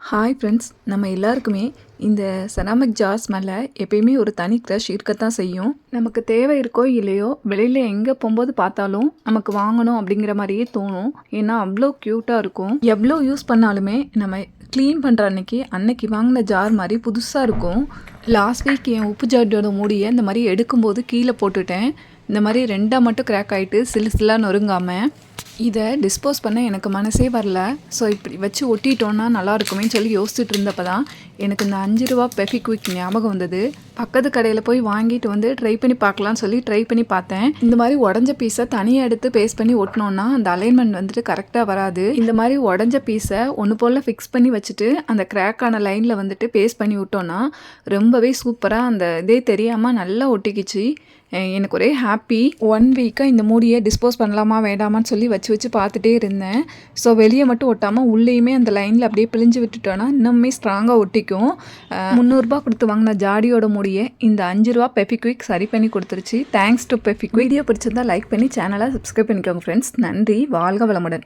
Hi friends, நம்ம எல்லாருக்குமே இந்த செராமிக் ஜார்ஸ் மேலே எப்பயுமே ஒரு தனி க்ரஷ் இருக்கத்தான் செய்யும். நமக்கு தேவை இருக்கோ இல்லையோ, வெளியில் எங்கே போகும்போது பார்த்தாலும் நமக்கு வாங்கணும் அப்படிங்கிற மாதிரியே தோணும். ஏன்னா அவ்வளோ க்யூட்டாக இருக்கும். எவ்வளோ யூஸ் பண்ணாலுமே நம்ம க்ளீன் பண்ணுற அன்னைக்கு வாங்கின ஜார் மாதிரி புதுசாக இருக்கும். லாஸ்ட் வீக் என் உப்பு ஜாடியோட மூடியை இந்த மாதிரி எடுக்கும்போது கீழே போட்டுட்டேன். இந்த மாதிரி ரெண்டாக மட்டும் கிராக் ஆகிட்டு சில்லாக நொறுங்காமல் இதை டிஸ்போஸ் பண்ண எனக்கு மனசே வரல. ஸோ இப்படி வச்சு ஒட்டிட்டோன்னா நல்லா இருக்குமேன்னு சொல்லி யோசிச்சுட்டு இருந்தப்போ தான் எனக்கு இந்த 5 ரூபா பெஃபிக்விக் ஞாபகம் வந்தது. பக்கத்து கடையில் போய் வாங்கிட்டு வந்து ட்ரை பண்ணி பார்க்கலான்னு சொல்லி ட்ரை பண்ணி பார்த்தேன். இந்த மாதிரி உடஞ்ச பீஸை தனியாக எடுத்து பேஸ்ட் பண்ணி ஒட்டினோன்னா அந்த அலைன்மெண்ட் வந்துட்டு கரெக்டாக வராது. இந்த மாதிரி உடஞ்ச பீஸை ஒன்று போல் ஃபிக்ஸ் பண்ணி வச்சுட்டு அந்த கிராக்கான லைனில் வந்துட்டு பேஸ்ட் பண்ணி விட்டோன்னா ரொம்பவே சூப்பராக அந்த இதே தெரியாமல் நல்லா ஒட்டிக்கிச்சு. எனக்கு ஒரே ஹாப்பி. 1 வீக்காக இந்த மூடியை டிஸ்போஸ் பண்ணலாமா வேண்டாமான்னு சொல்லி வச்சு பார்த்துட்டே இருந்தேன். ஸோ வெளியே மட்டும் ஒட்டாமல் உள்ளேயுமே அந்த லைனில் அப்படியே பிழிஞ்சு விட்டுட்டோன்னா இன்னுமே ஸ்ட்ராங்காக ஒட்டிக்கும். 300 ரூபா கொடுத்து வாங்கின ஜாடியோட மூடியை இந்த 5 ரூபா பெஃபிக்விக் சரி பண்ணி கொடுத்துருச்சு. Thanks to Fevikwik. வீடியோ பிடிச்சிருந்தா லைக் பண்ணி சேனலை சப்ஸ்கிரைப் பண்ணிக்கோங்க ஃப்ரெண்ட்ஸ். நன்றி. வாழ்க வளமுடன்.